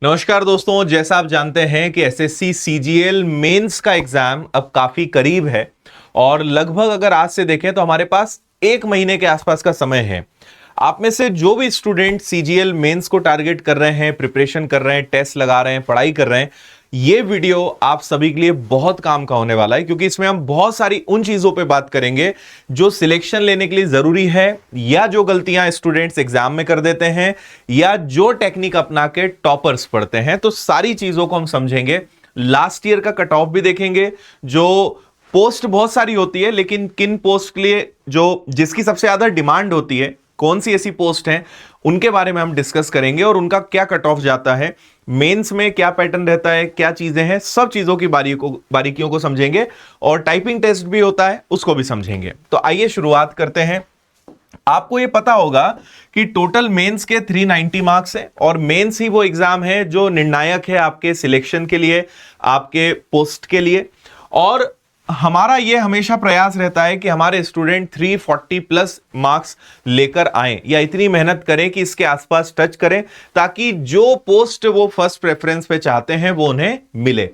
नमस्कार दोस्तों, जैसा आप जानते हैं कि एसएससी सीजीएल मेंस का एग्जाम अब काफी करीब है और लगभग अगर आज से देखें तो हमारे पास एक महीने के आसपास का समय है। आप में से जो भी स्टूडेंट सीजीएल मेंस को टारगेट कर रहे हैं, प्रिपरेशन कर रहे हैं, टेस्ट लगा रहे हैं, पढ़ाई कर रहे हैं, ये वीडियो आप सभी के लिए बहुत काम का होने वाला है, क्योंकि इसमें हम बहुत सारी उन चीजों पे बात करेंगे जो सिलेक्शन लेने के लिए जरूरी है, या जो गलतियां स्टूडेंट्स एग्जाम में कर देते हैं, या जो टेक्निक अपना के टॉपर्स पढ़ते हैं। तो सारी चीजों को हम समझेंगे। लास्ट ईयर का कट ऑफ भी देखेंगे। जो पोस्ट बहुत सारी होती है, लेकिन किन पोस्ट के लिए जो जिसकी सबसे ज्यादा डिमांड होती है, कौन सी ऐसी पोस्ट हैं, उनके बारे में हम डिस्कस करेंगे और उनका क्या कट ऑफ जाता है, मेंस में क्या पैटर्न रहता है, क्या चीजें हैं, सब चीजों की बारीकियों को समझेंगे। और टाइपिंग टेस्ट भी होता है, उसको भी समझेंगे। तो आइए शुरुआत करते हैं। आपको यह पता होगा कि टोटल मेंस के 390 मार्क्स है और मेंस ही वो एग्जाम है जो निर्णायक है आपके सिलेक्शन के लिए, आपके पोस्ट के लिए। और हमारा ये हमेशा प्रयास रहता है कि हमारे स्टूडेंट 340 प्लस मार्क्स लेकर आए, या इतनी मेहनत करें कि इसके आसपास टच करें, ताकि जो पोस्ट वो फर्स्ट प्रेफरेंस पे चाहते हैं वो उन्हें मिले।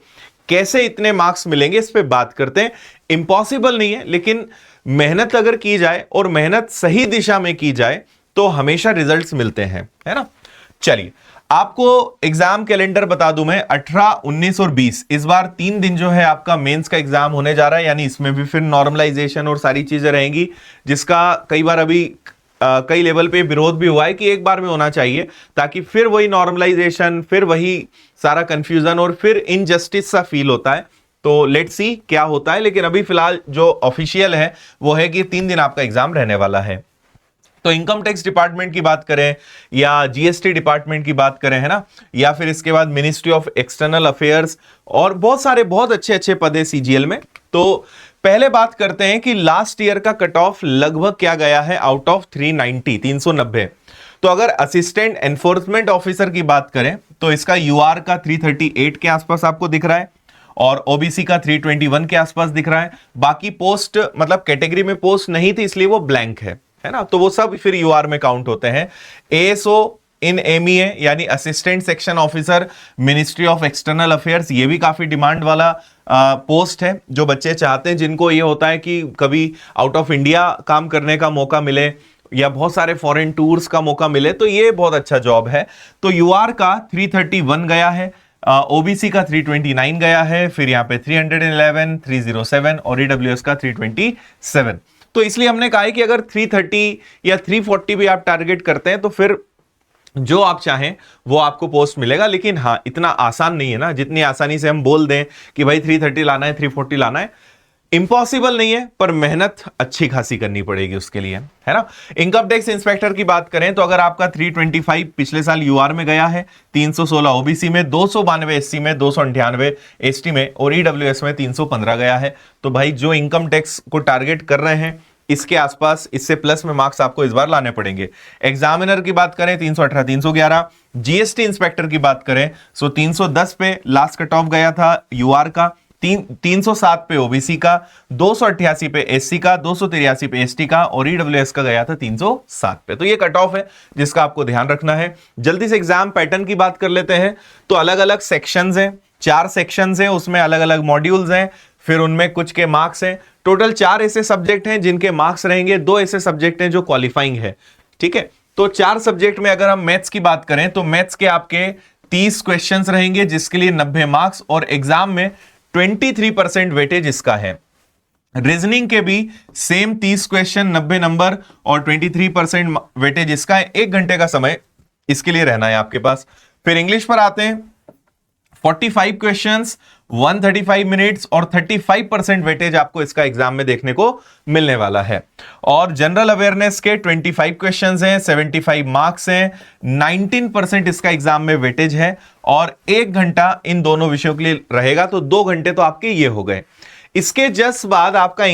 कैसे इतने मार्क्स मिलेंगे इस पे बात करते हैं। इंपॉसिबल नहीं है, लेकिन मेहनत अगर की जाए और मेहनत सही दिशा में की जाए तो हमेशा रिजल्ट्स मिलते हैं, है ना। चलिए, आपको एग्जाम कैलेंडर बता दूं मैं। 18, 19 और 20 इस बार 3 दिन जो है आपका मेंस का एग्जाम होने जा रहा है, यानी इसमें भी फिर नॉर्मलाइजेशन और सारी चीजें रहेंगी, जिसका कई बार अभी कई लेवल पे विरोध भी हुआ है कि एक बार में होना चाहिए, ताकि फिर वही नॉर्मलाइजेशन, फिर वही सारा कंफ्यूजन और फिर इनजस्टिस सा फील होता है। तो लेट्स सी क्या होता है, लेकिन अभी फिलहाल जो ऑफिशियल है वो है कि 3 दिन आपका एग्जाम रहने वाला है। तो इनकम टैक्स डिपार्टमेंट की बात करें या जीएसटी डिपार्टमेंट की बात करें, है ना, या फिर इसके बाद मिनिस्ट्री ऑफ एक्सटर्नल अफेयर्स, और बहुत सारे बहुत अच्छे अच्छे पद है सीजीएल में। तो पहले बात करते हैं कि लास्ट ईयर का कट ऑफ लगभग क्या गया है आउट ऑफ 390, 390। तो अगर असिस्टेंट एनफोर्समेंट ऑफिसर की बात करें तो इसका यूआर का 338 के आसपास आपको दिख रहा है और ओबीसी का 321 के आसपास दिख रहा है। बाकी पोस्ट मतलब कैटेगरी में पोस्ट नहीं थी, इसलिए वो ब्लैंक है ना, तो वो सब फिर यूआर में काउंट होते हैं। एएसओ इन एमईए यानी assistant section officer, ministry of external affairs, ये भी काफी डिमांड वाला पोस्ट है, जो बच्चे चाहते हैं, जिनको ये होता है कि कभी आउट ऑफ इंडिया काम करने का मौका मिले या बहुत सारे फॉरेन टूर्स का मौका मिले, तो ये बहुत अच्छा जॉब है। तो यूआर का 331 गया है, ओबीसी का 329 गया है, फिर यहां पे 311, 307 और ईडब्ल्यूएस का 327। तो इसलिए हमने कहा है कि अगर 330 या 340 भी आप टारगेट करते हैं तो फिर जो आप चाहें वो आपको पोस्ट मिलेगा। लेकिन हाँ, इतना आसान नहीं है ना, जितनी आसानी से हम बोल दें कि भाई 330 लाना है, 340 लाना है, इंपॉसिबल नहीं है, पर मेहनत अच्छी खासी करनी पड़ेगी उसके लिए, है ना। इनकम टैक्स इंस्पेक्टर की बात करें तो अगर आपका 325 पिछले साल यूआर में गया है, 316 ओबीसी में, 292 एससी में, 298 एसटी में और ईडब्ल्यूएस में 315 गया है। तो भाई जो इनकम टैक्स को टारगेट कर रहे हैं इसके आसपास, इससे प्लस में मार्क्स आपको इस बार लाने पड़ेंगे। एग्जामिनर की बात करें 318, 311। जीएसटी इंस्पेक्टर की बात करें सो 310 पे लास्ट कट ऑफ गया था यूआर का, 307 पे ओबीसी का, 288 पे एससी का, 283 पे एसटी का और ईडब्ल्यूएस का गया था 307 पे। तो ये कट ऑफ है जिसका आपको ध्यान रखना है। जल्दी से एग्जाम पैटर्न की बात कर लेते हैं। तो अलग अलग सेक्शंस हैं, 4 सेक्शंस हैं, उसमें अलग अलग मॉड्यूल्स हैं, फिर उनमें कुछ के मार्क्स हैं। टोटल 4 ऐसे सब्जेक्ट हैं जिनके मार्क्स रहेंगे, 2 ऐसे सब्जेक्ट हैं जो क्वालिफाइंग है, ठीक है। तो 4 सब्जेक्ट में अगर हम मैथ्स की बात करें तो मैथ्स के आपके 30 क्वेश्चंस रहेंगे, जिसके लिए 90 मार्क्स और एग्जाम में 23% वेटेज इसका है। रीजनिंग के भी सेम 30 क्वेश्चन, 90 नंबर और 23% वेटेज इसका है। 1 घंटे का समय इसके लिए रहना है आपके पास। फिर इंग्लिश पर आते हैं, 45 क्वेश्चंस, 135 मिनट्स और 35% वेटेज आपको इसका एग्जाम में देखने को मिलने वाला है। और जनरल अवेयरनेस के 25 क्वेश्चंस हैं, 75 मार्क्स हैं, 19% इसका एग्जाम में वेटेज है और 1 घंटा इन दोनों विषयों के लिए रहेगा। तो 2 घंटे तो आपके ये हो गए। इसके जस्ट बाद आपका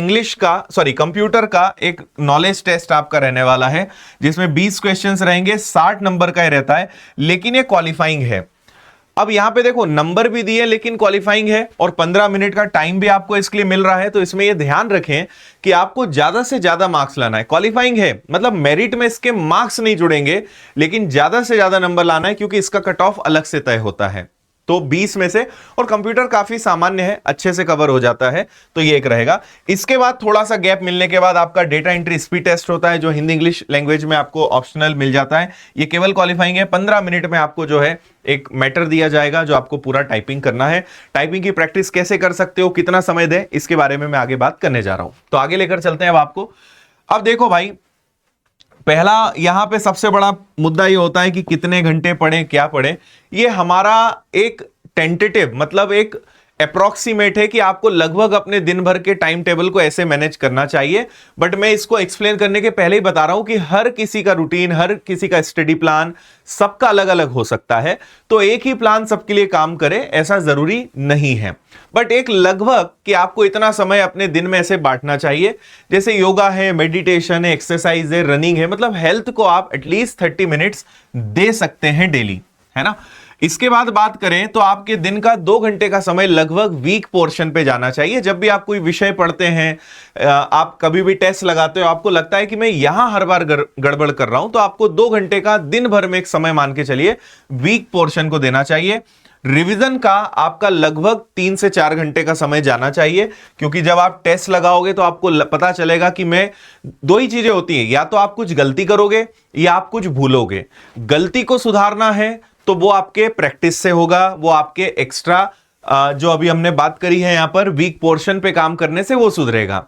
कंप्यूटर का एक नॉलेज टेस्ट आपका रहने वाला है, जिसमें 20 क्वेश्चंस रहेंगे, 60 नंबर का ही रहता है, लेकिन ये क्वालिफाइंग है। अब यहां पे देखो नंबर भी दिए लेकिन क्वालिफाइंग है और 15 मिनट का टाइम भी आपको इसके लिए मिल रहा है, तो इसमें ये ध्यान रखें कि आपको ज्यादा से ज्यादा मार्क्स लाना है। क्वालिफाइंग है मतलब मेरिट में इसके मार्क्स नहीं जुड़ेंगे, लेकिन ज्यादा से ज्यादा नंबर लाना है क्योंकि इसका कट ऑफ अलग से तय होता है। तो 20 में से, और कंप्यूटर काफी सामान्य है, अच्छे से कवर हो जाता है, तो ये एक रहेगा। इसके बाद थोड़ा सा गैप मिलने के बाद आपका डेटा एंट्री स्पीड टेस्ट होता है, जो हिंदी इंग्लिश लैंग्वेज में आपको ऑप्शनल मिल जाता है। ये केवल क्वालिफाइंग है। 15 मिनट में आपको जो है एक मैटर दिया जाएगा जो आपको पूरा टाइपिंग करना है। टाइपिंग की प्रैक्टिस कैसे कर सकते हो, कितना समय दें, इसके बारे में मैं आगे बात करने जा रहा हूं। तो आगे लेकर चलते हैं अब आपको। अब देखो भाई, पहला यहां पे सबसे बड़ा मुद्दा ये होता है कि कितने घंटे पढ़ें, क्या पढ़ें। ये हमारा एक टेंटेटिव मतलब एक अप्रोक्सीमेट है कि आपको लगभग अपने दिन भर के टाइम टेबल को ऐसे मैनेज करना चाहिए। बट मैं इसको एक्सप्लेन करने के पहले ही बता रहा हूं कि हर किसी का रूटीन, हर किसी का स्टडी प्लान सबका अलग अलग हो सकता है, तो एक ही प्लान सबके लिए काम करे ऐसा जरूरी नहीं है। बट एक लगभग कि आपको इतना समय अपने दिन में ऐसे बांटना चाहिए, जैसे योगा है, मेडिटेशन है, एक्सरसाइज है, रनिंग है, मतलब हेल्थ को आप एटलीस्ट 30 मिनट्स दे सकते हैं डेली, है ना। इसके बाद बात करें तो आपके दिन का 2 घंटे का समय लगभग वीक पोर्शन पे जाना चाहिए। जब भी आप कोई विषय पढ़ते हैं, आप कभी भी टेस्ट लगाते हो, आपको लगता है कि मैं यहां हर बार गड़बड़ कर रहा हूं, तो आपको 2 घंटे का दिन भर में एक समय मान के चलिए वीक पोर्शन को देना चाहिए। रिवीजन का आपका लगभग 3 से 4 घंटे का समय जाना चाहिए, क्योंकि जब आप टेस्ट लगाओगे तो आपको पता चलेगा कि मैं, 2 ही चीजें होती हैं, या तो आप कुछ गलती करोगे या आप कुछ भूलोगे। गलती को सुधारना है तो वो आपके प्रैक्टिस से होगा, वो आपके एक्स्ट्रा जो अभी हमने बात करी है यहां पर वीक पोर्शन पे काम करने से वो सुधरेगा।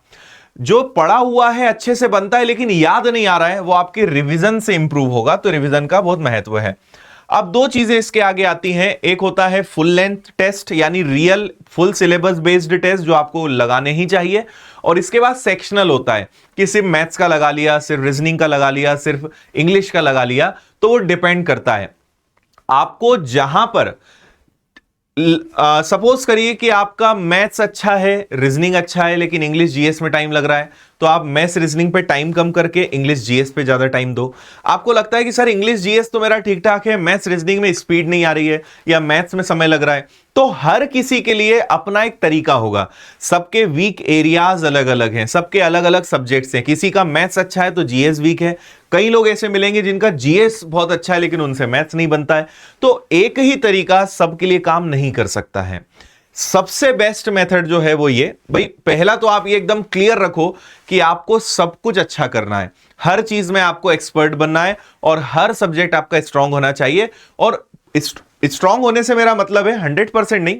जो पढ़ा हुआ है अच्छे से बनता है लेकिन याद नहीं आ रहा है, वो आपके रिवीजन से इंप्रूव होगा, तो रिवीजन का बहुत महत्व है। अब 2 चीजें इसके आगे आती हैं। एक होता है फुल लेंथ टेस्ट, यानी real full syllabus based test जो आपको लगाने ही चाहिए, और इसके बाद सेक्शनल होता है कि सिर्फ मैथ्स का लगा लिया, सिर्फ रीजनिंग का लगा लिया, सिर्फ इंग्लिश का लगा लिया, तो वो डिपेंड करता है आपको। जहां पर सपोज करिए कि आपका मैथ्स अच्छा है, रीजनिंग अच्छा है, लेकिन इंग्लिश जीएस में टाइम लग रहा है, तो आप मैथ्स रीजनिंग पे टाइम कम करके इंग्लिश जीएस पे ज्यादा टाइम दो। आपको लगता है कि सर इंग्लिश जीएस तो मेरा ठीक ठाक है, मैथ्स रीजनिंग में स्पीड नहीं आ रही है या मैथ्स में समय लग रहा है, तो हर किसी के लिए अपना एक तरीका होगा। सबके वीक एरियाज अलग अलग हैं, सबके अलग अलग सब्जेक्ट्स हैं। किसी का मैथ्स अच्छा है तो जीएस वीक है, कई लोग ऐसे मिलेंगे जिनका जीएस बहुत अच्छा है लेकिन उनसे मैथ्स नहीं बनता है। तो एक ही तरीका सबके लिए काम नहीं कर सकता है। सबसे बेस्ट मेथड जो है वो ये, भाई पहला तो आप ये एकदम क्लियर रखो कि आपको सब कुछ अच्छा करना है, हर चीज में आपको एक्सपर्ट बनना है और हर सब्जेक्ट आपका स्ट्रांग होना चाहिए। और स्ट्रांग होने से मेरा मतलब है 100% नहीं,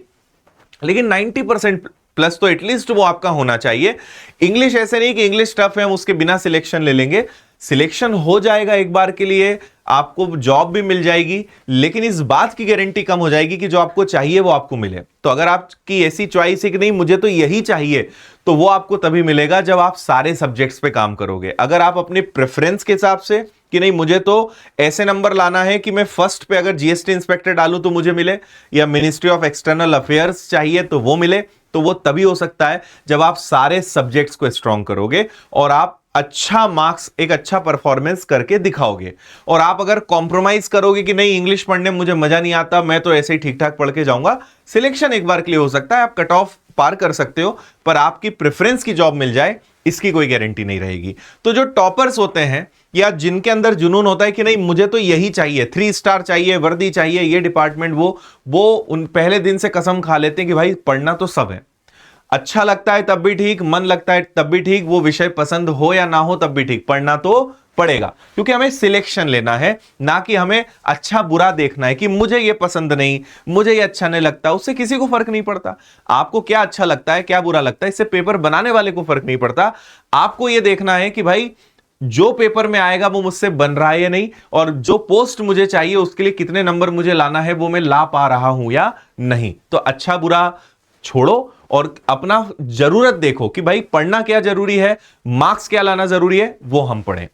लेकिन 90% प्लस तो एटलीस्ट वो आपका होना चाहिए। इंग्लिश ऐसे नहीं कि इंग्लिश टफ है हम उसके बिना सिलेक्शन ले लेंगे, सिलेक्शन हो जाएगा एक बार के लिए, आपको जॉब भी मिल जाएगी, लेकिन इस बात की गारंटी कम हो जाएगी कि जो आपको चाहिए वो आपको मिले। तो अगर आपकी ऐसी चॉइस है कि नहीं मुझे तो यही चाहिए, तो वो आपको तभी मिलेगा जब आप सारे सब्जेक्ट्स पे काम करोगे। अगर आप अपने प्रेफरेंस के हिसाब से कि नहीं मुझे तो ऐसे नंबर लाना है कि मैं फर्स्ट पे अगर जीएसटी इंस्पेक्टर डालूं तो मुझे मिले, या मिनिस्ट्री ऑफ एक्सटर्नल अफेयर्स चाहिए तो वो मिले, तो वो तभी हो सकता है जब आप सारे सब्जेक्ट्स को स्ट्रॉन्ग करोगे और आप अच्छा मार्क्स, एक अच्छा परफॉर्मेंस करके दिखाओगे। और आप अगर कॉम्प्रोमाइज करोगे कि नहीं इंग्लिश पढ़ने में मुझे मजा नहीं आता, मैं तो ऐसे ही ठीक ठाक पढ़ के जाऊंगा, सिलेक्शन एक बार के लिए हो सकता है, आप कट ऑफ पार कर सकते हो, पर आपकी प्रेफरेंस की जॉब मिल जाए इसकी कोई गारंटी नहीं रहेगी। तो जो टॉपर्स होते हैं या जिनके अंदर जुनून होता है कि नहीं मुझे तो यही चाहिए, 3 स्टार चाहिए, वर्दी चाहिए, ये डिपार्टमेंट, वो उन पहले दिन से कसम खा लेते हैं कि भाई पढ़ना तो सब है, अच्छा लगता है तब भी ठीक, मन लगता है तब भी ठीक, वो विषय पसंद हो या ना हो तब भी ठीक, पढ़ना तो पड़ेगा, क्योंकि हमें सिलेक्शन लेना है, ना कि हमें अच्छा बुरा देखना है कि मुझे ये पसंद नहीं, मुझे ये अच्छा नहीं लगता। उससे किसी को फर्क नहीं पड़ता आपको क्या अच्छा लगता है क्या बुरा लगता है, इससे पेपर बनाने वाले को फर्क नहीं पड़ता। आपको ये देखना है कि भाई जो पेपर में आएगा वो मुझसे बन रहा है या नहीं, और जो पोस्ट मुझे चाहिए उसके लिए कितने नंबर मुझे लाना है वो मैं ला पा रहा हूं या नहीं। तो अच्छा बुरा छोड़ो और अपना जरूरत देखो कि भाई पढ़ना क्या जरूरी है, मार्क्स क्या लाना जरूरी है, वो हम पढ़ें।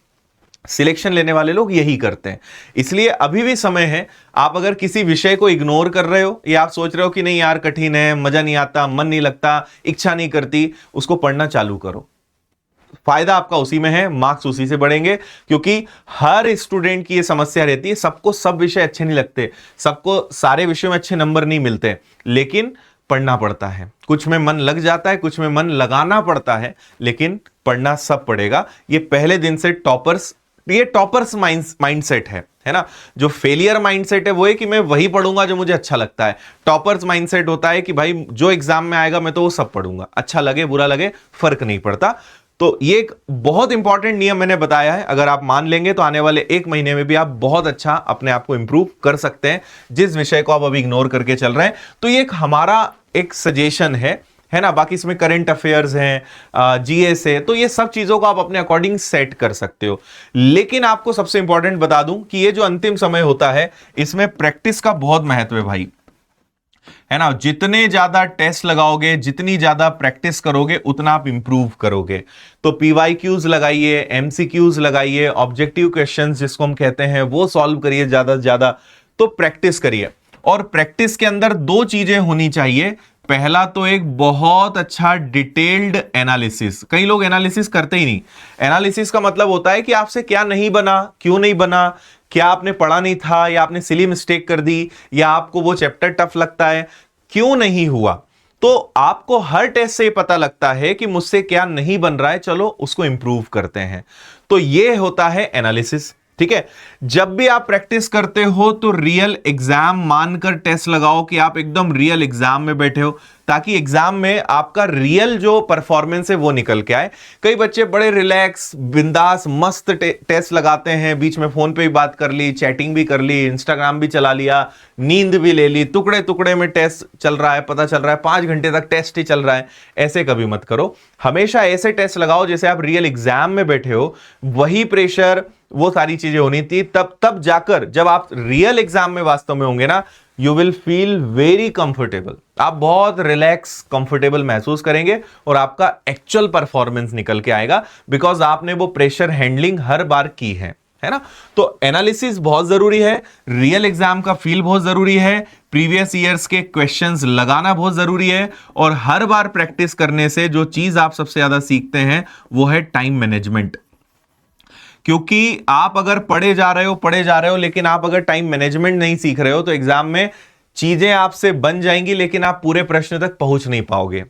सिलेक्शन लेने वाले लोग यही करते हैं, इसलिए अभी भी समय है। आप अगर किसी विषय को इग्नोर कर रहे हो या आप सोच रहे हो कि नहीं यार कठिन है, मजा नहीं आता, मन नहीं लगता, इच्छा नहीं करती, उसको पढ़ना चालू करो। फायदा आपका उसी में है, मार्क्स उसी से बढ़ेंगे, क्योंकि हर स्टूडेंट की ये समस्या रहती है, सबको सब विषय अच्छे नहीं लगते, सबको सारे विषयों में अच्छे नंबर नहीं मिलते, लेकिन पढ़ना पड़ता है। कुछ में मन लग जाता है, कुछ में मन लगाना पड़ता है, लेकिन पढ़ना सब पड़ेगा। ये पहले दिन से टॉपर्स माइंडसेट है ना। जो फेलियर माइंडसेट है वो है कि मैं वही पढ़ूंगा जो मुझे अच्छा लगता है। टॉपर्स माइंडसेट होता है कि भाई जो एग्जाम में आएगा मैं तो वो सब पढ़ूंगा, अच्छा लगे बुरा लगे फर्क नहीं पड़ता। तो ये एक बहुत इंपॉर्टेंट नियम मैंने बताया है, अगर आप मान लेंगे तो आने वाले 1 महीने में भी आप बहुत अच्छा अपने आप को इंप्रूव कर सकते हैं, जिस विषय को आप अभी इग्नोर करके चल रहे हैं। तो ये एक हमारा एक सजेशन है ना। बाकी इसमें करंट अफेयर्स हैं, जीएस है, तो ये सब चीजों को आप अपने अकॉर्डिंग सेट कर सकते हो। लेकिन आपको सबसे इंपॉर्टेंट बता दूं कि ये जो अंतिम समय होता है इसमें प्रैक्टिस का बहुत महत्व है भाई, है ना। जितने ज्यादा टेस्ट लगाओगे, जितनी ज्यादा प्रैक्टिस करोगे, उतना आप इंप्रूव करोगे। तो पीवाईक्यूज लगाइए, एमसीक्यूज लगाइए, ऑब्जेक्टिव क्वेश्चंस जिसको हम कहते हैं वो सॉल्व करिए ज्यादा से ज्यादा। तो प्रैक्टिस करिए, और प्रैक्टिस के अंदर 2 चीजें होनी चाहिए। पहला तो एक बहुत अच्छा डिटेल्ड एनालिसिस। कई लोग एनालिसिस करते ही नहीं। एनालिसिस का मतलब होता है कि आपसे क्या नहीं बना, क्यों नहीं बना, क्या आपने पढ़ा नहीं था, या आपने सिली मिस्टेक कर दी, या आपको वो चैप्टर टफ लगता है, क्यों नहीं हुआ। तो आपको हर टेस्ट से पता लगता है कि मुझसे क्या नहीं बन रहा है, चलो उसको इंप्रूव करते हैं। तो ये होता है एनालिसिस, ठीक है। जब भी आप प्रैक्टिस करते हो तो रियल एग्जाम मानकर टेस्ट लगाओ कि आप एकदम रियल एग्जाम में बैठे हो, ताकि एग्जाम में आपका रियल जो परफॉर्मेंस है वो निकल के आए। कई बच्चे बड़े रिलैक्स बिंदास मस्त टेस्ट लगाते हैं, बीच में फोन पे भी बात कर ली, चैटिंग भी कर ली, इंस्टाग्राम भी चला लिया, नींद भी ले ली, टुकड़े टुकड़े में टेस्ट चल रहा है, पता चल रहा है 5 घंटे तक टेस्ट ही चल रहा है। ऐसे कभी मत करो, हमेशा ऐसे टेस्ट लगाओ जैसे आप रियल एग्जाम में बैठे हो। वही प्रेशर, वो सारी चीजें होनी थी, तब जाकर जब आप रियल एग्जाम में वास्तव में होंगे ना, you will feel very comfortable. आप बहुत रिलैक्स कंफर्टेबल महसूस करेंगे और आपका एक्चुअल परफॉर्मेंस निकल के आएगा, बिकॉज आपने वो प्रेशर हैंडलिंग हर बार की है ना। तो एनालिसिस बहुत जरूरी है, रियल एग्जाम का फील बहुत जरूरी है, प्रीवियस ईयर्स के क्वेश्चंस लगाना बहुत जरूरी है, और हर बार प्रैक्टिस करने से जो चीज आप सबसे ज्यादा सीखते हैं वो है टाइम मैनेजमेंट। क्योंकि आप अगर पढ़े जा रहे हो लेकिन आप अगर टाइम मैनेजमेंट नहीं सीख रहे हो तो एग्जाम में चीजें आपसे बन जाएंगी, लेकिन आप पूरे प्रश्न तक पहुंच नहीं पाओगे।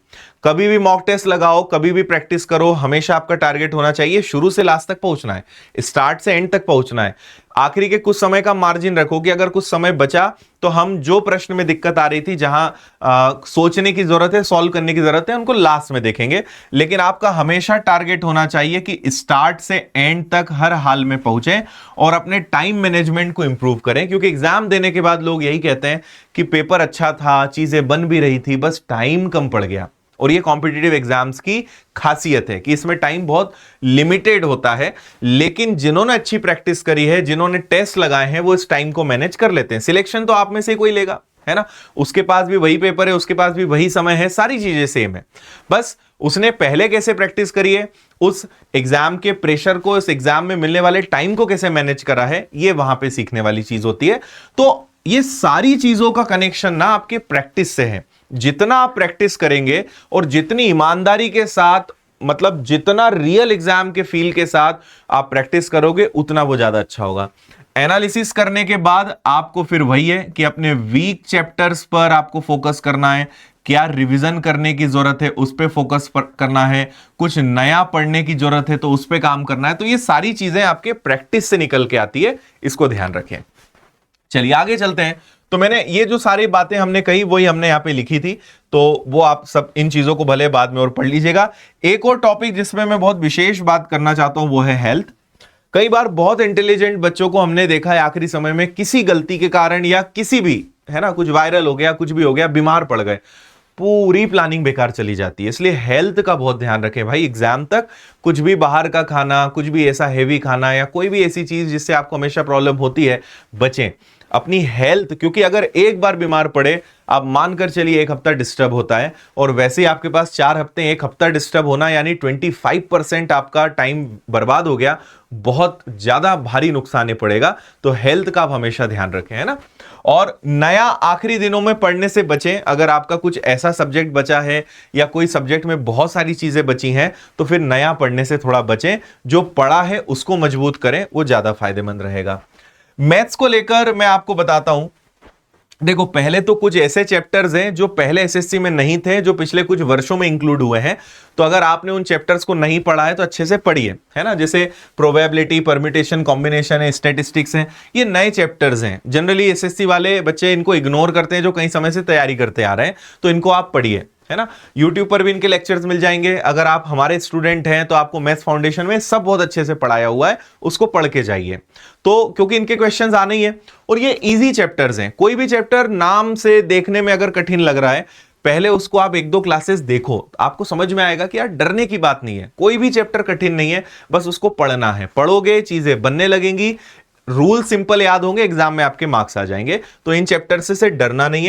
कभी भी मॉक टेस्ट लगाओ, कभी भी प्रैक्टिस करो, हमेशा आपका टारगेट होना चाहिए शुरू से लास्ट तक पहुंचना है, स्टार्ट से एंड तक पहुंचना है। आखिरी के कुछ समय का मार्जिन रखो कि अगर कुछ समय बचा तो हम जो प्रश्न में दिक्कत आ रही थी, जहां सोचने की जरूरत है, सॉल्व करने की जरूरत है, उनको लास्ट में देखेंगे। लेकिन आपका हमेशा टारगेट होना चाहिए कि स्टार्ट से एंड तक हर हाल में पहुंचे और अपने टाइम मैनेजमेंट को इंप्रूव करें। क्योंकि एग्जाम देने के बाद लोग यही कहते हैं कि पेपर अच्छा था, चीजें बन भी रही थी, बस टाइम कम पड़ गया। और ये कॉम्पिटिटिव एग्जाम्स की खासियत है कि इसमें टाइम बहुत लिमिटेड होता है, लेकिन जिन्होंने अच्छी प्रैक्टिस करी है, जिन्होंने टेस्ट लगाए हैं, वो इस टाइम को मैनेज कर लेते हैं। सिलेक्शन तो आप में से कोई लेगा, है ना, उसके पास भी वही पेपर है, उसके पास भी वही समय है, सारी चीजें सेम है, बस उसने पहले कैसे प्रैक्टिस करी है, उस एग्जाम के प्रेशर को, उस एग्जाम में मिलने वाले टाइम को कैसे मैनेज करा है, ये वहां पे सीखने वाली चीज होती है। तो ये सारी चीजों का कनेक्शन ना आपके प्रैक्टिस से है। जितना आप प्रैक्टिस करेंगे और जितनी ईमानदारी के साथ, मतलब जितना रियल एग्जाम के फील के साथ आप प्रैक्टिस करोगे, उतना वो ज्यादा अच्छा होगा। एनालिसिस करने के बाद आपको फिर वही है कि अपने वीक चैप्टर्स पर आपको फोकस करना है, क्या रिवीजन करने की जरूरत है उस पर फोकस करना है, कुछ नया पढ़ने की जरूरत है तो उस पर काम करना है। तो ये सारी चीजें आपके प्रैक्टिस से निकल के आती है, इसको ध्यान रखें। चलिए आगे चलते हैं। तो मैंने ये जो सारी बातें हमने कही वही हमने यहां पे लिखी थी, तो वो आप सब इन चीजों को भले बाद में और पढ़ लीजिएगा। एक और टॉपिक जिसमें मैं बहुत विशेष बात करना चाहता हूं वो है हेल्थ। कई बार बहुत इंटेलिजेंट बच्चों को हमने देखा है आखिरी समय में किसी गलती के कारण या किसी भी, है ना, कुछ वायरल हो गया, कुछ भी हो गया, बीमार पड़ गए, पूरी प्लानिंग बेकार चली जाती है। इसलिए हेल्थ का बहुत ध्यान रखें भाई। एग्जाम तक कुछ भी बाहर का खाना, कुछ भी ऐसा हेवी खाना या कोई भी ऐसी चीज जिससे आपको हमेशा प्रॉब्लम होती है, बचें। अपनी हेल्थ, क्योंकि अगर एक बार बीमार पड़े, आप मानकर चलिए एक हफ्ता डिस्टर्ब होता है, और वैसे ही आपके पास 4 हफ्ते, एक हफ्ता डिस्टर्ब होना यानी 25% आपका टाइम बर्बाद हो गया, बहुत ज्यादा भारी नुकसान पड़ेगा। तो हेल्थ का आप हमेशा ध्यान रखें, है ना। और नया आखिरी दिनों में पढ़ने से बचें। अगर आपका कुछ ऐसा सब्जेक्ट बचा है या कोई सब्जेक्ट में बहुत सारी चीजें बची हैं, तो फिर नया पढ़ने से थोड़ा बचें। जो पढ़ा है उसको मजबूत करें, वो ज्यादा फायदेमंद रहेगा। मैथ्स को लेकर मैं आपको बताता हूं। देखो, पहले तो कुछ ऐसे चैप्टर्स हैं जो पहले एसएससी में नहीं थे, जो पिछले कुछ वर्षों में इंक्लूड हुए हैं। तो अगर आपने उन चैप्टर्स को नहीं पढ़ा है तो अच्छे से पढ़िए, है ना। जैसे प्रोबेबिलिटी, परम्यूटेशन, कॉम्बिनेशन है, स्टैटिस्टिक्स हैं, ये नए चैप्टर्स हैं। जनरली एसएससी वाले बच्चे इनको इग्नोर करते हैं, जो कई समय से तैयारी करते आ रहे हैं। तो इनको आप पढ़िए, है ना। यूट्यूब पर भी इनके लेक्चर्स मिल जाएंगे। अगर आप हमारे स्टूडेंट हैं तो आपको मैथ्स फाउंडेशन में सब बहुत अच्छे से पढ़ाया हुआ है, उसको पढ़ के जाइए। तो क्योंकि इनके क्वेश्चंस आने ही है, और ये इजी चैप्टर्स हैं। कोई भी चैप्टर नाम से देखने में अगर कठिन लग रहा है, पहले उसको आप 1-2 क्लासेस देखो, आपको समझ में आएगा कि यार डरने की बात नहीं है, कोई भी चैप्टर कठिन नहीं है, बस उसको पढ़ना है। पढ़ोगे, चीजें बनने लगेंगी, रूल सिंपल याद होंगे, एग्जाम में आपके मार्क्स आ जाएंगे। तो इन चैप्टर से डरना नहीं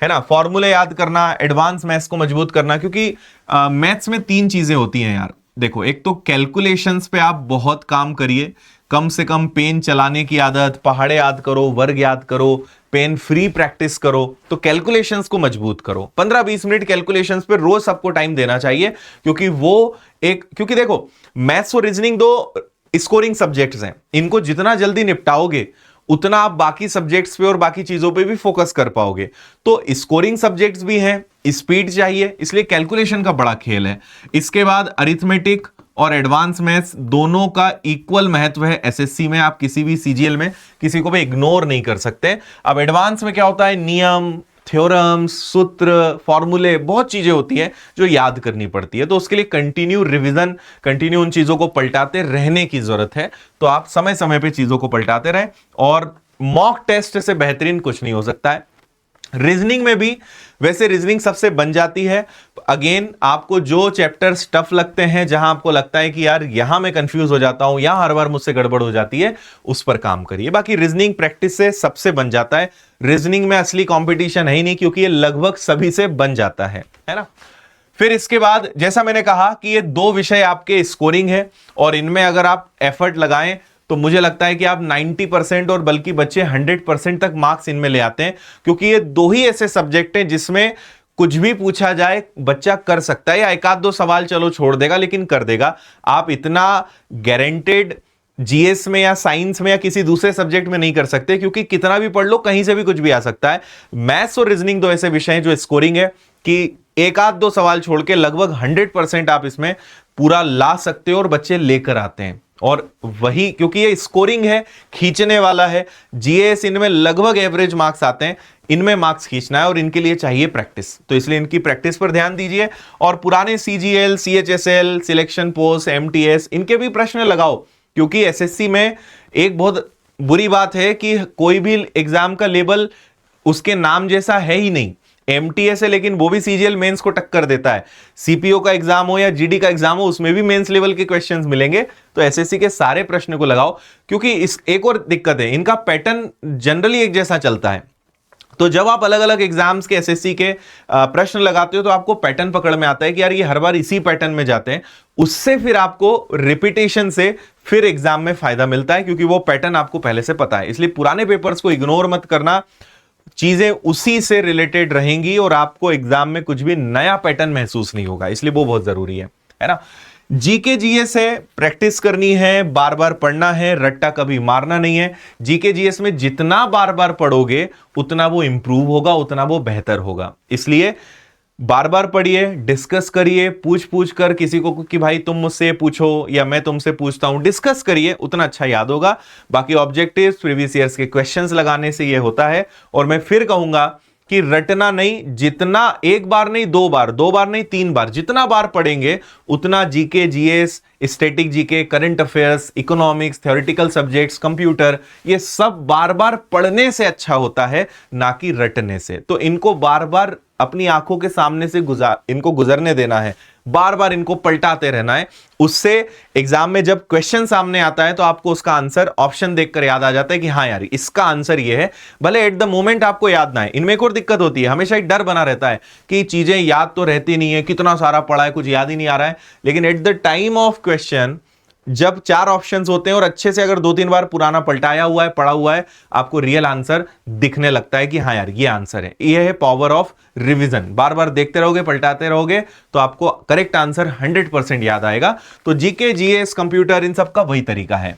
है ना। फॉर्मूले याद करना, एडवांस मैथ्स को मजबूत करना, क्योंकि मैथ्स में 3 चीजें होती हैं यार। देखो, एक तो कैलकुलेशंस पे आप बहुत काम करिए, कम से कम पेन चलाने की आदत, पहाड़े याद करो, वर्ग याद करो, पेन फ्री प्रैक्टिस करो। तो कैलकुलेशंस को मजबूत करो। 15-20 मिनट कैलकुलेशंस पे रोज सबको टाइम देना चाहिए, क्योंकि देखो, मैथ्स और रीजनिंग 2 स्कोरिंग सब्जेक्ट्स हैं। इनको जितना जल्दी निपटाओगे, उतना आप बाकी सब्जेक्ट्स पे और बाकी चीजों पे भी फोकस कर पाओगे। तो स्कोरिंग सब्जेक्ट्स भी हैं, स्पीड चाहिए, इसलिए कैलकुलेशन का बड़ा खेल है। इसके बाद अरिथमेटिक और एडवांस मैथ्स दोनों का इक्वल महत्व है एसएससी में। आप किसी भी सीजीएल में किसी को भी इग्नोर नहीं कर सकते। अब एडवांस में क्या होता है, नियम, थ्योरम्स, सूत्र, फॉर्मूले, बहुत चीजें होती हैं जो याद करनी पड़ती है। तो उसके लिए कंटिन्यू रिवीजन, कंटिन्यू उन चीजों को पलटाते रहने की जरूरत है। तो आप समय समय पे चीजों को पलटाते रहें, और मॉक टेस्ट से बेहतरीन कुछ नहीं हो सकता है। रीजनिंग में भी वैसे रीजनिंग सबसे बन जाती है। अगेन, आपको जो चैप्टर्स टफ लगते हैं, जहां आपको लगता है कि यार यहां मैं कंफ्यूज हो जाता हूं, यहां हर बार मुझसे गड़बड़ हो जाती है, उस पर काम करिए। बाकी रीजनिंग प्रैक्टिस से सबसे बन जाता है। रीजनिंग में असली कंपटीशन है ही नहीं, क्योंकि ये लगभग सभी से बन जाता है ना। फिर इसके बाद, जैसा मैंने कहा कि ये 2 विषय आपके स्कोरिंग है, और इनमें अगर आप एफर्ट लगाएं तो मुझे लगता है कि आप 90% और बल्कि बच्चे 100% तक मार्क्स इनमें ले आते हैं। क्योंकि ये 2 ही ऐसे सब्जेक्ट हैं जिसमें कुछ भी पूछा जाए बच्चा कर सकता है, या 1-2 सवाल चलो छोड़ देगा, लेकिन कर देगा। आप इतना गारंटेड जीएस में या साइंस में या किसी दूसरे सब्जेक्ट में नहीं कर सकते, क्योंकि कितना भी पढ़ लो, कहीं से भी कुछ भी आ सकता है। मैथ्स और रीजनिंग 2 ऐसे विषय हैं जो स्कोरिंग है कि 1-2 सवाल छोड़ के लगभग 100% आप इसमें पूरा ला सकते हो, और बच्चे लेकर आते हैं। और वही, क्योंकि ये स्कोरिंग है, खींचने वाला है। जीएस, इनमें लगभग एवरेज मार्क्स आते हैं, इनमें मार्क्स खींचना है, और इनके लिए चाहिए प्रैक्टिस। तो इसलिए इनकी प्रैक्टिस पर ध्यान दीजिए। और पुराने CGL, CHSL, selection post, MTS, इनके भी प्रश्न लगाओ, क्योंकि एसएससी में एक बहुत बुरी बात है कि कोई भी एग्जाम का लेवल उसके नाम जैसा है ही नहीं। एमटीएस है, लेकिन वो भी सीजीएल मेंस को टक्कर देता है। सीपीओ का एग्जाम हो या जीडी का एग्जाम हो, उसमें भी मेंस लेवल के क्वेश्चंस मिलेंगे। तो एसएससी के सारे प्रश्न को लगाओ, क्योंकि इस एक और दिक्कत है, इनका पैटर्न जनरली एक जैसा चलता है। तो जब आप अलग अलग एग्जाम्स के एसएससी के प्रश्न लगाते हो, तो आपको पैटर्न पकड़ में आता है कि यार ये हर बार इसी पैटर्न में जाते हैं। उससे फिर आपको रिपीटेशन से फिर एग्जाम में फायदा मिलता है, क्योंकि वो पैटर्न आपको पहले से पता है। इसलिए पुराने पेपर्स को इग्नोर मत करना, चीजें उसी से रिलेटेड रहेंगी, और आपको एग्जाम में कुछ भी नया पैटर्न महसूस नहीं होगा। इसलिए वो बहुत जरूरी है ना। जीके जीएस है, प्रैक्टिस करनी है, बार बार पढ़ना है, रट्टा कभी मारना नहीं है। जीके जीएस में जितना बार बार पढ़ोगे, उतना वो इंप्रूव होगा, उतना वो बेहतर होगा। इसलिए बार बार पढ़िए, डिस्कस करिए, पूछ पूछ कर किसी को कि भाई तुम मुझसे पूछो या मैं तुमसे पूछता हूं, डिस्कस करिए, उतना अच्छा याद होगा। बाकी ऑब्जेक्टिव्स, प्रीवियस ईयर्स के क्वेश्चंस लगाने से ये होता है। और मैं फिर कहूंगा कि रटना नहीं, जितना एक बार नहीं, 2 बार, 2 बार नहीं 3 बार, जितना बार पढ़ेंगे उतना GK, GS, static GK, current affairs, economics, theoretical subjects, computer, ये सब बार बार पढ़ने से अच्छा होता है, ना कि रटने से। तो इनको बार बार अपनी आंखों के सामने से इनको गुजरने देना है, बार बार इनको पलटाते रहना है। उससे एग्जाम में जब क्वेश्चन सामने आता है तो आपको उसका आंसर ऑप्शन देखकर याद आ जाता है कि हाँ यार इसका आंसर ये है, भले एट द मोमेंट आपको याद ना है। इनमें एक और दिक्कत होती है, हमेशा एक डर बना रहता है कि चीजें याद तो रहती नहीं है, कितना सारा पढ़ा है कुछ याद ही नहीं आ रहा है, लेकिन at the time of question जब 4 ऑप्शंस होते हैं और अच्छे से अगर 2-3 बार पुराना पलटाया हुआ है, पढ़ा हुआ है, आपको रियल आंसर दिखने लगता है कि हाँ यार ये आंसर है। ये है पावर ऑफ रिवीजन। बार बार देखते रहोगे, पलटाते रहोगे तो आपको करेक्ट आंसर 100% याद आएगा। तो जीके, जीएस, कंप्यूटर, इन सब का वही तरीका है।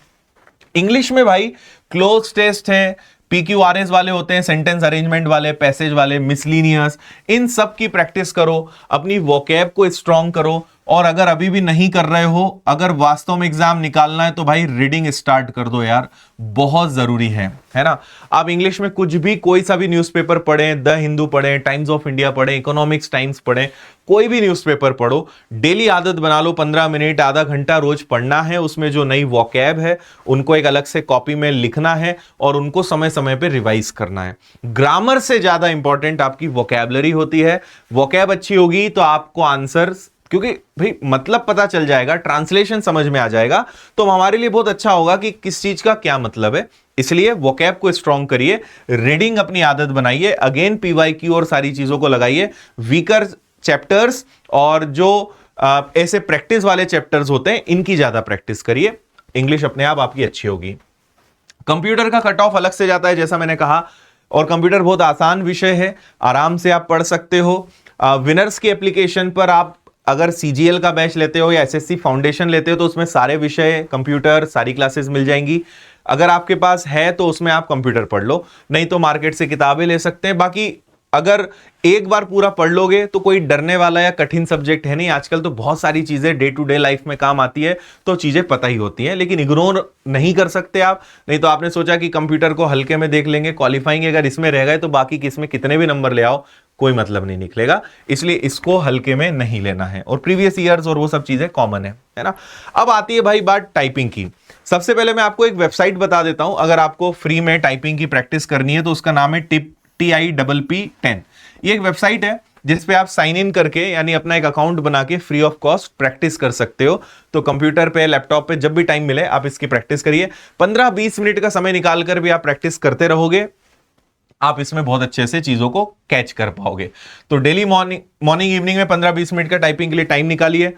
इंग्लिश में भाई क्लोज टेस्ट है, PQRS वाले होते हैं, सेंटेंस अरेंजमेंट वाले, पैसेज वाले, मिसलिनियस, इन सब की प्रैक्टिस करो, अपनी वोकैब को स्ट्रांग करो। और अगर अभी भी नहीं कर रहे हो, अगर वास्तव में एग्जाम निकालना है तो भाई रीडिंग स्टार्ट कर दो यार, बहुत जरूरी है ना। आप इंग्लिश में कुछ भी, कोई सा भी न्यूज़पेपर पढ़ें, द हिंदू पढ़ें, टाइम्स ऑफ इंडिया पढ़ें, इकोनॉमिक्स टाइम्स पढ़ें, कोई भी न्यूज़पेपर पढ़ो, डेली आदत बना लो 15 मिनट आधा घंटा रोज पढ़ना है। उसमें जो नई वोकैब है उनको एक अलग से कॉपी में लिखना है और उनको समय समय पे रिवाइज करना है। ग्रामर से ज्यादा इंपॉर्टेंट आपकी वोकैबलरी होती है। वोकैब अच्छी होगी तो आपको आंसर, क्योंकि भाई मतलब पता चल जाएगा, ट्रांसलेशन समझ में आ जाएगा, तो हमारे लिए बहुत अच्छा होगा कि किस चीज का क्या मतलब है। इसलिए वोकैब को स्ट्रांग करिए, रीडिंग अपनी आदत बनाइए, अगेन PYQ और सारी चीजों को लगाइए, वीकर चैप्टर्स और जो ऐसे प्रैक्टिस वाले चैप्टर्स होते हैं इनकी ज्यादा प्रैक्टिस करिए, इंग्लिश अपने आप आपकी अच्छी होगी। कंप्यूटर का कट ऑफ अलग से जाता है जैसा मैंने कहा, और कंप्यूटर बहुत आसान विषय है, आराम से आप पढ़ सकते हो। विनर्स की एप्लीकेशन पर आप अगर CGL का बैच लेते हो या SSC फाउंडेशन लेते हो तो उसमें सारे विषय, कंप्यूटर, सारी क्लासेस मिल जाएंगी। अगर आपके पास है तो उसमें आप कंप्यूटर पढ़ लो, नहीं तो मार्केट से किताबें ले सकते हैं। बाकी अगर एक बार पूरा पढ़ लोगे तो कोई डरने वाला या कठिन सब्जेक्ट है नहीं। आजकल तो बहुत सारी चीजें डे टू डे लाइफ में काम आती है, तो चीजें पता ही होती हैं, लेकिन इग्नोर नहीं कर सकते आप। नहीं तो आपने सोचा कि कंप्यूटर को हल्के में देख लेंगे, क्वालिफाइंग अगर इसमें रह गए तो बाकी किसमें कितने भी नंबर ले आओ कोई मतलब नहीं निकलेगा, इसलिए इसको हल्के में नहीं लेना है। और प्रीवियस ईयर्स और वो सब चीजें कॉमन है ना। अब आती है भाई बात टाइपिंग की। सबसे पहले मैं आपको एक वेबसाइट बता देता हूं, अगर आपको फ्री में टाइपिंग की प्रैक्टिस करनी है तो उसका नाम है TIPP10। ये एक वेबसाइट है जिसपे आप साइन इन करके, यानी अपना एक अकाउंट बना के फ्री ऑफ कॉस्ट प्रैक्टिस कर सकते हो। तो कंप्यूटर पे, लैपटॉप पे जब भी टाइम मिले आप इसकी प्रैक्टिस करिए। 15-20 मिनट का समय निकालकर भी आप प्रैक्टिस करते रहोगे, आप इसमें बहुत अच्छे से चीजों को कैच कर पाओगे। तो डेली मॉर्निंग इवनिंग में 15-20 मिनट का टाइपिंग के लिए टाइम निकालिए,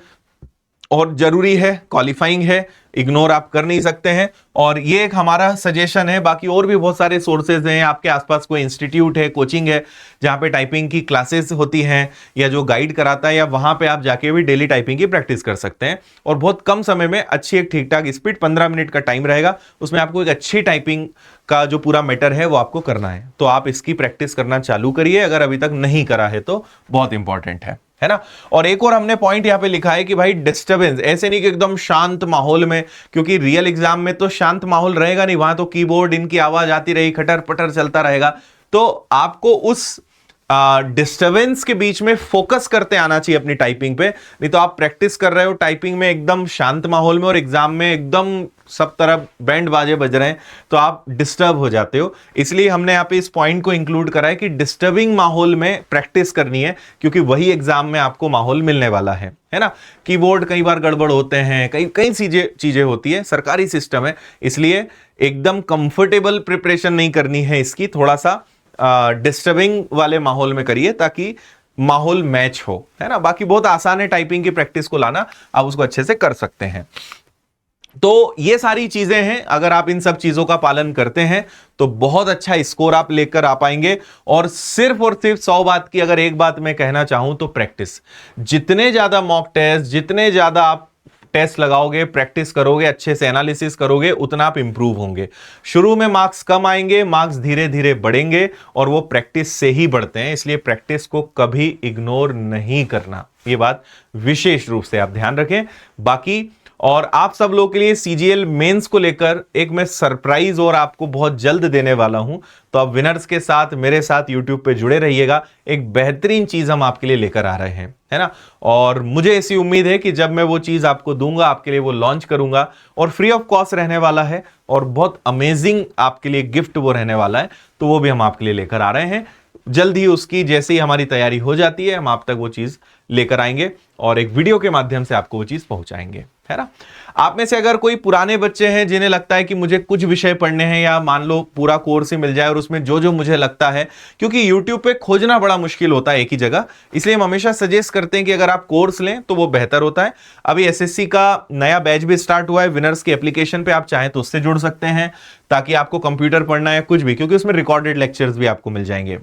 और जरूरी है, क्वालिफाइंग है, इग्नोर आप कर नहीं सकते हैं। और ये एक हमारा सजेशन है, बाकी और भी बहुत सारे सोर्सेज हैं। आपके आसपास कोई इंस्टीट्यूट है, कोचिंग है जहां पे टाइपिंग की क्लासेस होती हैं, या जो गाइड कराता है, या वहां पे आप जाके भी डेली टाइपिंग की प्रैक्टिस कर सकते हैं। और बहुत कम समय में अच्छी एक ठीक ठाक स्पीड, 15 मिनट का टाइम रहेगा, उसमें आपको एक अच्छी टाइपिंग का जो पूरा मैटर है वो आपको करना है। तो आप इसकी प्रैक्टिस करना चालू करिए, अगर अभी तक नहीं करा है तो बहुत इंपॉर्टेंट है ना। और एक और हमने पॉइंट यहां पे लिखा है कि भाई डिस्टरबेंस, ऐसे नहीं कि एकदम शांत माहौल में, क्योंकि रियल एग्जाम में तो शांत माहौल रहेगा नहीं, वहां तो कीबोर्ड इनकी आवाज आती रही, खटर पटर चलता रहेगा। तो आपको उस डिस्टरबेंस के बीच में फोकस करते आना चाहिए अपनी टाइपिंग पे। नहीं तो आप प्रैक्टिस कर रहे हो टाइपिंग में एकदम शांत माहौल में, और एग्जाम में एकदम सब तरफ बैंड बाजे बज रहे हैं, तो आप डिस्टर्ब हो जाते हो। इसलिए हमने यहाँ पे इस पॉइंट को इंक्लूड करा है कि डिस्टर्बिंग माहौल में प्रैक्टिस करनी है, क्योंकि वही एग्जाम में आपको माहौल मिलने वाला है ना। कीबोर्ड कई बार गड़बड़ होते हैं, कई चीजें होती है, सरकारी सिस्टम है, इसलिए एकदम कंफर्टेबल प्रिपरेशन नहीं करनी है इसकी, थोड़ा सा डिस्टर्बिंग वाले माहौल में करिए ताकि माहौल मैच हो, है ना। बाकी बहुत आसान है टाइपिंग की प्रैक्टिस को लाना, आप उसको अच्छे से कर सकते हैं। तो ये सारी चीजें हैं, अगर आप इन सब चीजों का पालन करते हैं तो बहुत अच्छा स्कोर आप लेकर आ पाएंगे। और सिर्फ 100 बात की अगर एक बात मैं कहना चाहूं तो प्रैक्टिस, जितने ज्यादा मॉक टेस्ट, जितने ज्यादा आप टेस्ट लगाओगे, प्रैक्टिस करोगे, अच्छे से एनालिसिस करोगे, उतना आप इंप्रूव होंगे। शुरू में मार्क्स कम आएंगे, मार्क्स धीरे धीरे बढ़ेंगे, और वो प्रैक्टिस से ही बढ़ते हैं। इसलिए प्रैक्टिस को कभी इग्नोर नहीं करना, ये बात विशेष रूप से आप ध्यान रखें। बाकी और आप सब लोगों के लिए CGL मेंस को लेकर एक मैं सरप्राइज और आपको बहुत जल्द देने वाला हूं, तो आप विनर्स के साथ मेरे साथ YouTube पे जुड़े रहिएगा। एक बेहतरीन चीज हम आपके लिए लेकर आ रहे हैं, है ना। और मुझे ऐसी उम्मीद है कि जब मैं वो चीज आपको दूंगा, आपके लिए वो लॉन्च करूंगा, और फ्री ऑफ कॉस्ट रहने वाला है, और बहुत अमेजिंग आपके लिए गिफ्ट वो रहने वाला है, तो वो भी हम आपके लिए लेकर आ रहे हैं। जल्द ही उसकी जैसे ही हमारी तैयारी हो जाती है हम आप तक वो चीज लेकर आएंगे और एक वीडियो के माध्यम से आपको वो चीज पहुंचाएंगे, है ना। आप में से अगर कोई पुराने बच्चे हैं जिन्हें लगता है कि मुझे कुछ विषय पढ़ने हैं या मान लो पूरा कोर्स ही मिल जाए और उसमें जो जो मुझे लगता है, क्योंकि YouTube पे खोजना बड़ा मुश्किल होता है एक ही जगह, इसलिए हम हमेशा सजेस्ट करते हैं कि अगर आप कोर्स लें तो वो बेहतर होता है। अभी एसएससी का नया बैच भी स्टार्ट हुआ है विनर्स की एप्लीकेशन पे, आप चाहें तो उससे जुड़ सकते हैं ताकि आपको कंप्यूटर पढ़ना है कुछ भी, क्योंकि उसमें रिकॉर्डेड लेक्चर्स भी आपको मिल जाएंगे,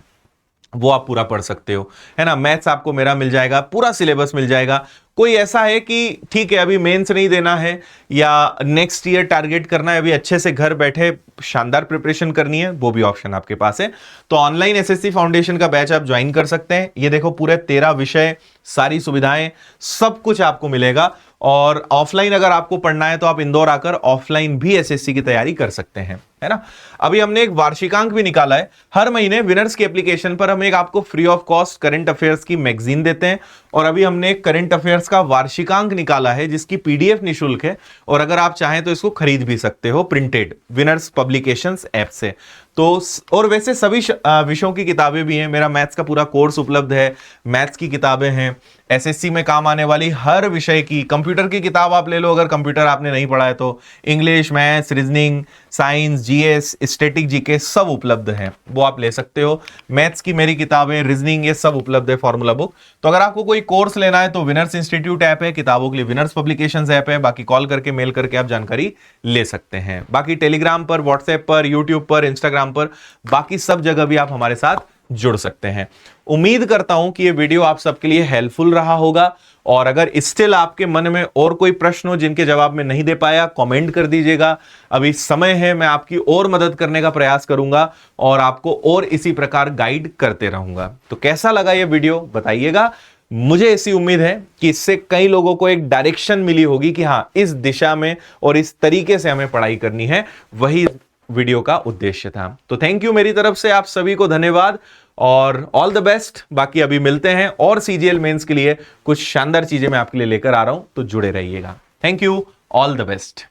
वो आप पूरा पढ़ सकते हो, है ना। मैथ्स आपको मेरा मिल जाएगा, पूरा सिलेबस मिल जाएगा। कोई ऐसा है कि ठीक है अभी मेंस नहीं देना है या नेक्स्ट ईयर टारगेट करना है, अभी अच्छे से घर बैठे शानदार प्रिपरेशन करनी है, वो भी ऑप्शन आपके पास है। तो ऑनलाइन एसएससी फाउंडेशन का बैच आप ज्वाइन कर सकते हैं। ये देखो पूरे 13 विषय, सारी सुविधाएं, सब कुछ आपको मिलेगा। और ऑफलाइन अगर आपको पढ़ना है तो आप इंदौर आकर ऑफलाइन भी एसएससी की तैयारी कर सकते हैं, है ना। अभी हमने एक वार्षिकांक भी निकाला है, हर महीने विनर्स की एप्लीकेशन पर हम एक आपको free of cost current affairs की मैगजीन देते हैं और अभी हमने एक करंट अफेयर्स का वार्षिकांक निकाला है जिसकी पीडीएफ निशुल्क है और अगर आप चाहें तो इसको खरीद भी सकते हो प्रिंटेड विनर्स पब्लिकेशंस ऐप से। तो और वैसे सभी विषयों की किताबें भी हैं, मेरा मैथ्स का पूरा कोर्स उपलब्ध है, मैथ्स की किताबें हैं, एसएससी में काम आने वाली हर विषय की, कंप्यूटर की किताब आप ले लो अगर कंप्यूटर आपने नहीं पढ़ा है तो, English, maths, reasoning, science, GS, static GK सब उपलब्ध हैं, वो आप ले सकते हो। मैथ्स की मेरी किताबें, रीजनिंग, ये सब उपलब्ध है, फॉर्मूला बुक। तो अगर आपको कोई कोर्स लेना है तो विनर्स इंस्टीट्यूट ऐप है, किताबों के लिए विनर्स पब्लिकेशंस ऐप है, बाकी कॉल करके मेल करके आप जानकारी ले सकते हैं। बाकी टेलीग्राम पर, व्हाट्सएप पर, यूट्यूब पर, इंस्टाग्राम पर, बाकी सब जगह भी आप हमारे साथ जुड़ सकते हैं। उम्मीद करता हूं कि ये वीडियो आप सबके लिए हेल्पफुल रहा होगा और अगर स्टिल आपके मन में और कोई प्रश्न हो जिनके जवाब मैं नहीं दे पाया, कमेंट कर दीजिएगा। अभी समय है, मैं आपकी और मदद करने का प्रयास करूंगा और आपको और इसी प्रकार गाइड करते रहूंगा। तो कैसा लगा ये वीडियो बताइएगा। मुझे ऐसी उम्मीद है कि इससे कई लोगों को एक डायरेक्शन मिली होगी कि हाँ इस दिशा में और इस तरीके से हमें पढ़ाई करनी है, वही वीडियो का उद्देश्य था। तो थैंक यू, मेरी तरफ से आप सभी को धन्यवाद और ऑल द बेस्ट। बाकी अभी मिलते हैं और सीजीएल मेंस के लिए कुछ शानदार चीजें मैं आपके लिए लेकर आ रहा हूं, तो जुड़े रहिएगा। Thank you, all the best.